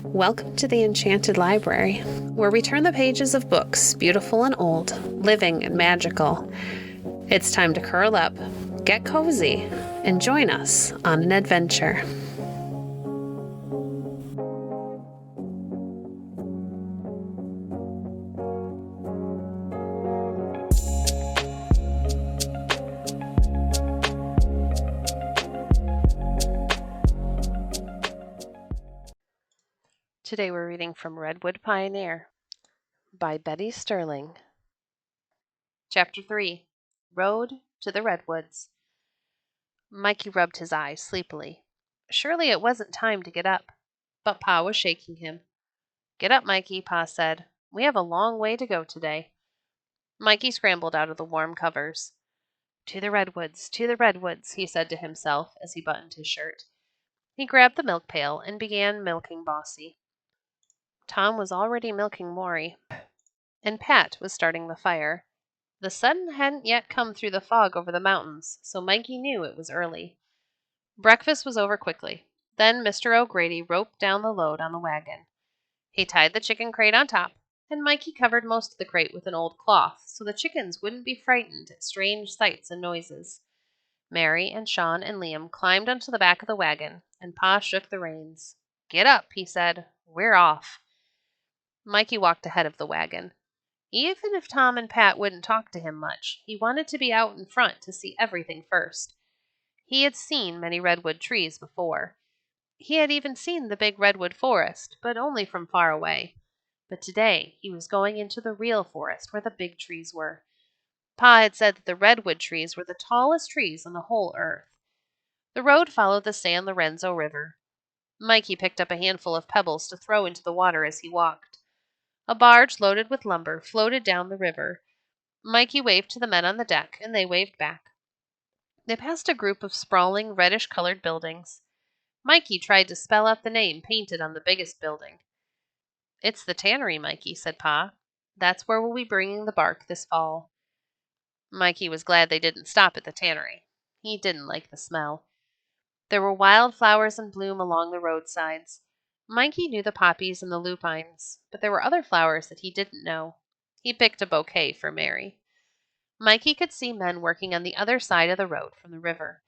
Welcome to the Enchanted Library, where we turn the pages of books, beautiful and old, living and magical. It's time to curl up, get cozy, and join us on an adventure. Today we're reading from Redwood Pioneer by Betty Stirling. Chapter 3, Road to the Redwoods. Mikey rubbed his eyes sleepily. Surely it wasn't time to get up, but Pa was shaking him. "Get up, Mikey," Pa said. "We have a long way to go today." Mikey scrambled out of the warm covers. To the redwoods," he said to himself as he buttoned his shirt. He grabbed the milk pail and began milking Bossy. Tom was already milking Maury, and Pat was starting the fire. The sun hadn't yet come through the fog over the mountains, so Mikey knew it was early. Breakfast was over quickly. Then Mr. O'Grady roped down the load on the wagon. He tied the chicken crate on top, and Mikey covered most of the crate with an old cloth so the chickens wouldn't be frightened at strange sights and noises. Mary and Sean and Liam climbed onto the back of the wagon, and Pa shook the reins. "Get up," he said. "We're off." Mikey walked ahead of the wagon. Even if Tom and Pat wouldn't talk to him much, he wanted to be out in front to see everything first. He had seen many redwood trees before. He had even seen the big redwood forest, but only from far away. But today he was going into the real forest where the big trees were. Pa had said that the redwood trees were the tallest trees on the whole earth. The road followed the San Lorenzo River. Mikey picked up a handful of pebbles to throw into the water as he walked. A barge loaded with lumber floated down the river. Mikey waved to the men on the deck, and they waved back. They passed a group of sprawling, reddish-colored buildings. Mikey tried to spell out the name painted on the biggest building. "It's the tannery, Mikey," said Pa. "That's where we'll be bringing the bark this fall." Mikey was glad they didn't stop at the tannery. He didn't like the smell. There were wild flowers in bloom along the roadsides. Mikey knew the poppies and the lupines, but there were other flowers that he didn't know. He picked a bouquet for Mary. Mikey could see men working on the other side of the road from the river.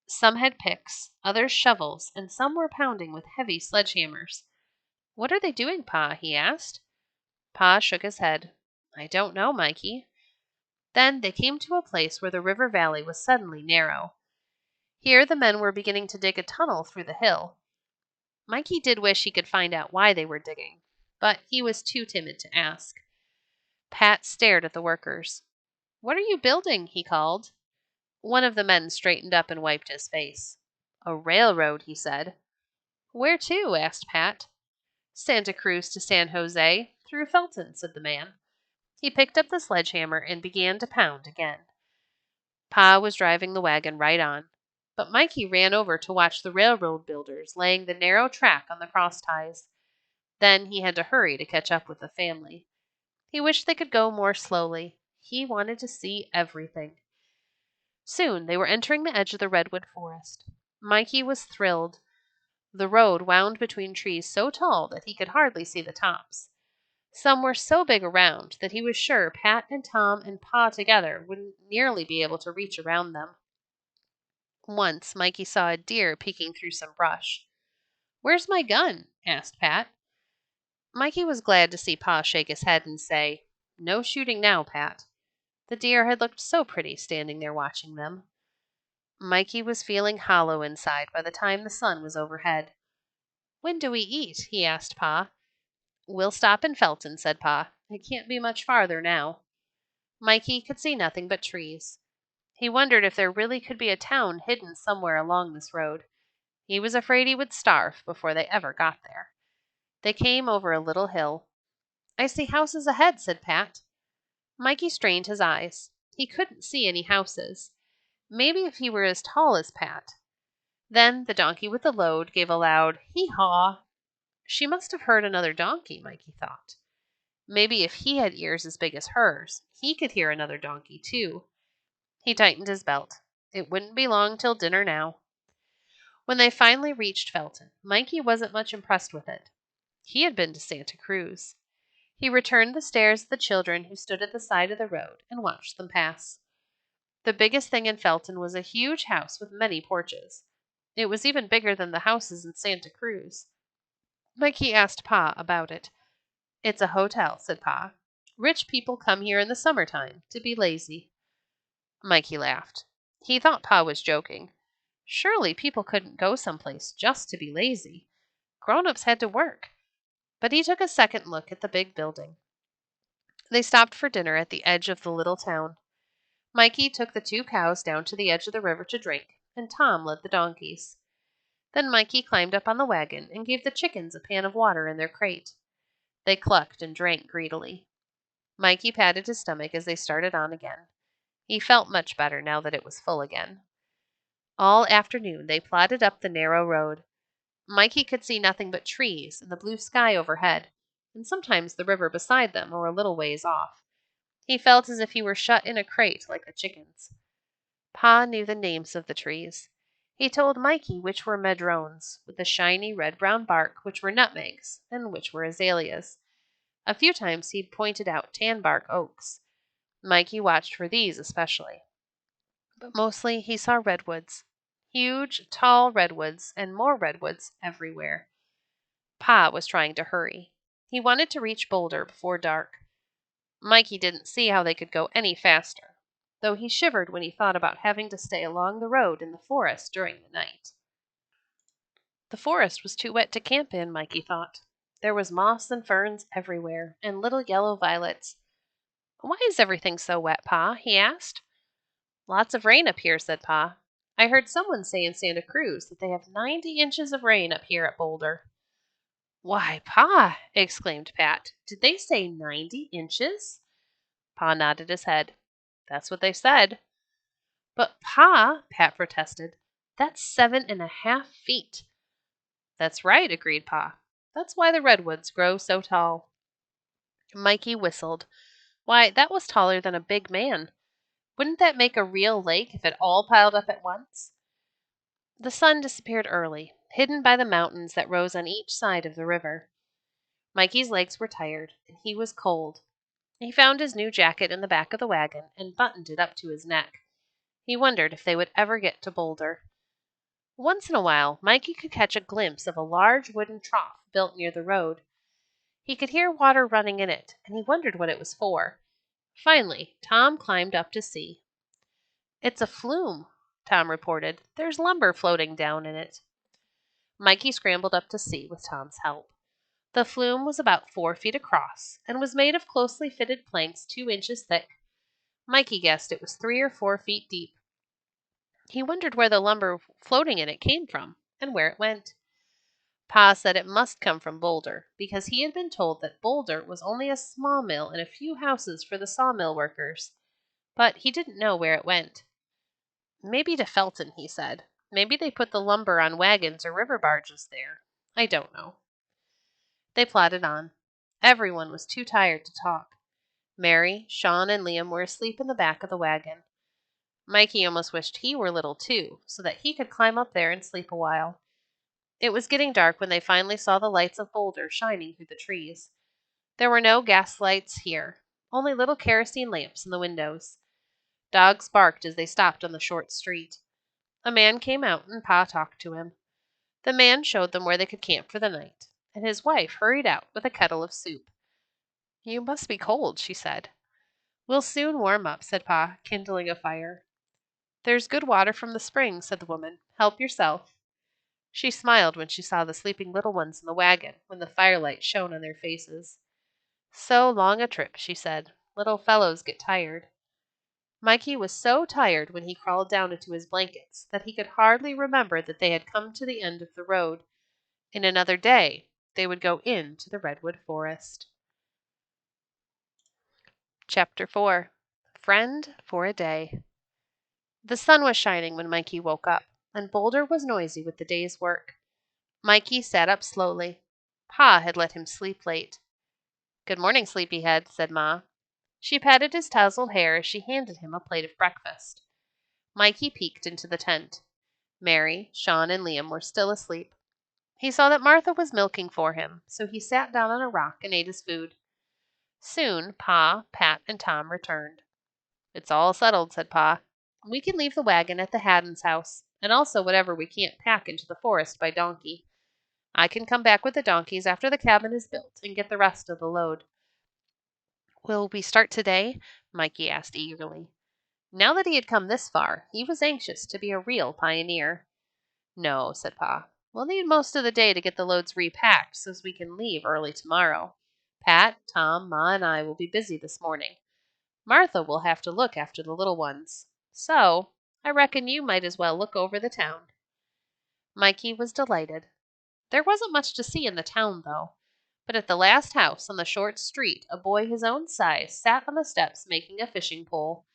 Some had picks, others shovels, and some were pounding with heavy sledgehammers. "What are they doing, Pa?" he asked. Pa shook his head. "I don't know, Mikey." Then they came to a place where the river valley was suddenly narrow. Here the men were beginning to dig a tunnel through the hill. Mikey did wish he could find out why they were digging, but he was too timid to ask. Pat stared at the workers. "What are you building?" he called. One of the men straightened up and wiped his face. "A railroad," he said. "Where to?" asked Pat. "Santa Cruz to San Jose, through Felton," said the man. He picked up the sledgehammer and began to pound again. Pa was driving the wagon right on, but Mikey ran over to watch the railroad builders laying the narrow track on the cross ties. Then he had to hurry to catch up with the family. He wished they could go more slowly. He wanted to see everything. Soon they were entering the edge of the redwood forest. Mikey was thrilled. The road wound between trees so tall that he could hardly see the tops. Some were so big around that he was sure Pat and Tom and Pa together wouldn't nearly be able to reach around them. Once Mikey saw a deer peeking through some brush. "Where's my gun?" asked Pat. Mikey was glad to see Pa shake his head and say, "No shooting now, Pat." The deer had looked so pretty standing there watching them. Mikey was feeling hollow inside by the time the sun was overhead. "When do we eat?" he asked Pa. "We'll stop in Felton," said Pa. "It can't be much farther now." Mikey could see nothing but trees. He wondered if there really could be a town hidden somewhere along this road. He was afraid he would starve before they ever got there. They came over a little hill. "I see houses ahead," said Pat. Mikey strained his eyes. He couldn't see any houses. Maybe if he were as tall as Pat. Then the donkey with the load gave a loud hee-haw. She must have heard another donkey, Mikey thought. Maybe if he had ears as big as hers, he could hear another donkey, too. He tightened his belt. It wouldn't be long till dinner now. When they finally reached Felton, Mikey wasn't much impressed with it. He had been to Santa Cruz. He returned the stares of the children who stood at the side of the road and watched them pass. The biggest thing in Felton was a huge house with many porches. It was even bigger than the houses in Santa Cruz. Mikey asked Pa about it. "It's a hotel," said Pa. "Rich people come here in the summertime to be lazy." Mikey laughed. He thought Pa was joking. Surely people couldn't go someplace just to be lazy. Grown-ups had to work. But he took a second look at the big building. They stopped for dinner at the edge of the little town. Mikey took the 2 cows down to the edge of the river to drink, and Tom led the donkeys. Then Mikey climbed up on the wagon and gave the chickens a pan of water in their crate. They clucked and drank greedily. Mikey patted his stomach as they started on again. He felt much better now that it was full again. All afternoon they plodded up the narrow road. Mikey could see nothing but trees and the blue sky overhead, and sometimes the river beside them or a little ways off. He felt as if he were shut in a crate like the chickens. Pa knew the names of the trees. He told Mikey which were madrones, with the shiny red-brown bark, which were nutmegs, and which were azaleas. A few times he pointed out tan-bark oaks. Mikey watched for these especially. But mostly he saw redwoods. Huge, tall redwoods, and more redwoods everywhere. Pa was trying to hurry. He wanted to reach Boulder before dark. Mikey didn't see how they could go any faster, though he shivered when he thought about having to stay along the road in the forest during the night. The forest was too wet to camp in, Mikey thought. There was moss and ferns everywhere, and little yellow violets. "Why is everything so wet, Pa?" he asked. "Lots of rain up here," said Pa. "I heard someone say in Santa Cruz that they have 90 inches of rain up here at Boulder." "Why, Pa!" exclaimed Pat. "Did they say 90 inches?" Pa nodded his head. "That's what they said." "But, Pa," Pat protested, "that's 7.5 feet." "That's right," agreed Pa. "That's why the redwoods grow so tall." Mikey whistled. Why, that was taller than a big man. Wouldn't that make a real lake if it all piled up at once? The sun disappeared early, hidden by the mountains that rose on each side of the river. Mikey's legs were tired, and he was cold. He found his new jacket in the back of the wagon and buttoned it up to his neck. He wondered if they would ever get to Boulder. Once in a while, Mikey could catch a glimpse of a large wooden trough built near the road. He could hear water running in it, and he wondered what it was for. Finally, Tom climbed up to see. "It's a flume," Tom reported. "There's lumber floating down in it." Mikey scrambled up to see with Tom's help. The flume was about 4 feet across and was made of closely fitted planks 2 inches thick. Mikey guessed it was 3 or 4 feet deep. He wondered where the lumber floating in it came from and where it went. Pa said it must come from Boulder, because he had been told that Boulder was only a small mill and a few houses for the sawmill workers. But he didn't know where it went. "Maybe to Felton," he said. "Maybe they put the lumber on wagons or river barges there. I don't know." They plodded on. Everyone was too tired to talk. Mary, Sean, and Liam were asleep in the back of the wagon. Mikey almost wished he were little too, so that he could climb up there and sleep a while. It was getting dark when they finally saw the lights of Boulder shining through the trees. There were no gas lights here, only little kerosene lamps in the windows. Dogs barked as they stopped on the short street. A man came out and Pa talked to him. The man showed them where they could camp for the night, and his wife hurried out with a kettle of soup. "You must be cold," she said. "We'll soon warm up," said Pa, kindling a fire. "There's good water from the spring," said the woman. "Help yourself." She smiled when she saw the sleeping little ones in the wagon when the firelight shone on their faces. "So long a trip," she said. "Little fellows get tired." Mikey was so tired when he crawled down into his blankets that he could hardly remember that they had come to the end of the road. In another day they would go into the redwood forest. Chapter 4. Friend for a Day. The sun was shining when Mikey woke up, and Boulder was noisy with the day's work. Mikey sat up slowly. Pa had let him sleep late. "Good morning, sleepyhead," said Ma. She patted his tousled hair as she handed him a plate of breakfast. Mikey peeked into the tent. Mary, Sean, and Liam were still asleep. He saw that Martha was milking for him, so he sat down on a rock and ate his food. Soon Pa, Pat, and Tom returned. "It's all settled," said Pa. "We can leave the wagon at the Haddons' house, and also whatever we can't pack into the forest by donkey. I can come back with the donkeys after the cabin is built and get the rest of the load." "Will we start today?" Mikey asked eagerly. Now that he had come this far, he was anxious to be a real pioneer. "No," said Pa. "We'll need most of the day to get the loads repacked so we can leave early tomorrow. Pat, Tom, Ma, and I will be busy this morning. Martha will have to look after the little ones. So, I reckon you might as well look over the town." Mikey was delighted. There wasn't much to see in the town, though. But at the last house on the short street, a boy his own size sat on the steps making a fishing pole.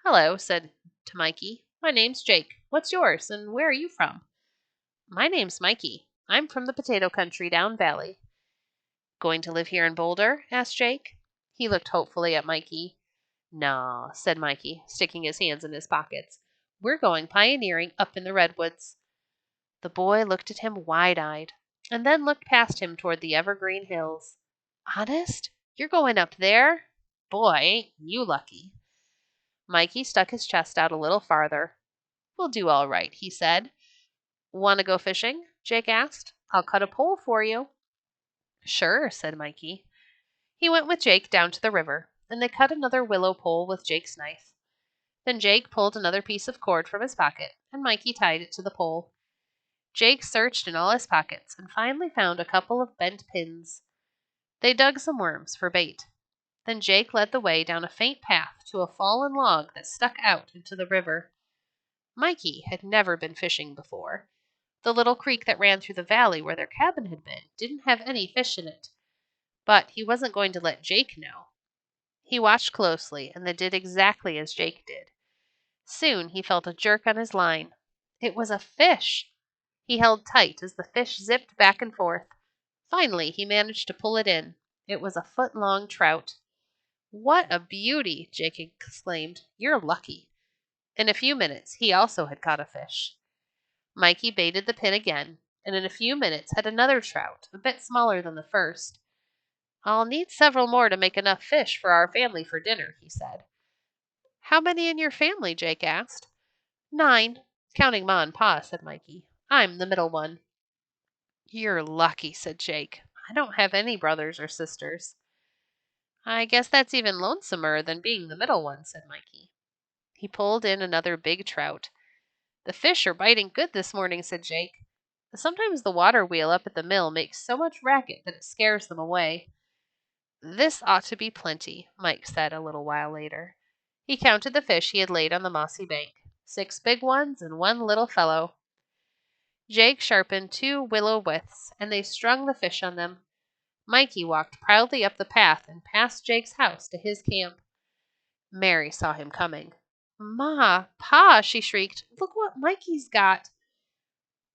"Hello," said to Mikey. "My name's Jake. What's yours, and where are you from?" "My name's Mikey. I'm from the potato country down valley." "Going to live here in Boulder?" asked Jake. He looked hopefully at Mikey. "No," said Mikey, sticking his hands in his pockets. "We're going pioneering up in the redwoods." The boy looked at him wide-eyed, and then looked past him toward the evergreen hills. "Honest? You're going up there? Boy, ain't you lucky." Mikey stuck his chest out a little farther. "We'll do all right," he said. "Want to go fishing?" Jake asked. "I'll cut a pole for you." "Sure," said Mikey. He went with Jake down to the river, and they cut another willow pole with Jake's knife. Then Jake pulled another piece of cord from his pocket, and Mikey tied it to the pole. Jake searched in all his pockets and finally found a couple of bent pins. They dug some worms for bait. Then Jake led the way down a faint path to a fallen log that stuck out into the river. Mikey had never been fishing before. The little creek that ran through the valley where their cabin had been didn't have any fish in it. But he wasn't going to let Jake know. He watched closely and then did exactly as Jake did. Soon he felt a jerk on his line. It was a fish. He held tight as the fish zipped back and forth. Finally, he managed to pull it in. It was a foot-long trout. "What a beauty!" Jake exclaimed. "You're lucky." In a few minutes, he also had caught a fish. Mikey baited the pin again, and in a few minutes had another trout, a bit smaller than the first. "I'll need several more to make enough fish for our family for dinner," he said. "How many in your family?" Jake asked. "9, counting Ma and Pa," said Mikey. "I'm the middle one." "You're lucky," said Jake. "I don't have any brothers or sisters." "I guess that's even lonesomer than being the middle one," said Mikey. He pulled in another big trout. "The fish are biting good this morning," said Jake. "Sometimes the water wheel up at the mill makes so much racket that it scares them away." "This ought to be plenty," Mike said a little while later. He counted the fish he had laid on the mossy bank. 6 big ones and 1 little fellow. Jake sharpened 2 willow withes, and they strung the fish on them. Mikey walked proudly up the path and past Jake's house to his camp. Mary saw him coming. "Ma, Pa," she shrieked, "look what Mikey's got."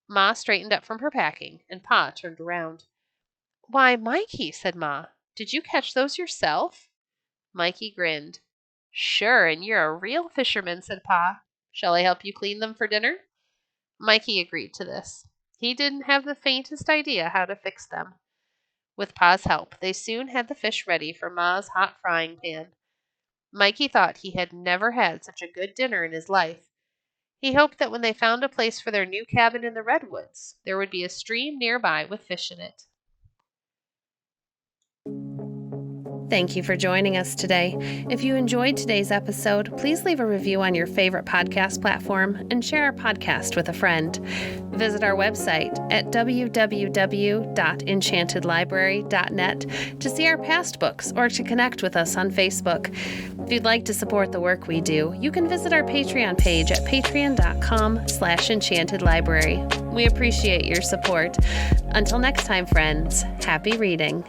Ma straightened up from her packing, and Pa turned around. "Why, Mikey," said Ma, "did you catch those yourself?" Mikey grinned. "Sure, and you're a real fisherman," said Pa. "Shall I help you clean them for dinner?" Mikey agreed to this. He didn't have the faintest idea how to fix them. With Pa's help, they soon had the fish ready for Ma's hot frying pan. Mikey thought he had never had such a good dinner in his life. He hoped that when they found a place for their new cabin in the redwoods, there would be a stream nearby with fish in it. Thank you for joining us today. If you enjoyed today's episode, please leave a review on your favorite podcast platform and share our podcast with a friend. Visit our website at www.enchantedlibrary.net to see our past books or to connect with us on Facebook. If you'd like to support the work we do, you can visit our Patreon page at patreon.com/enchantedlibrary. We appreciate your support. Until next time, friends, happy reading.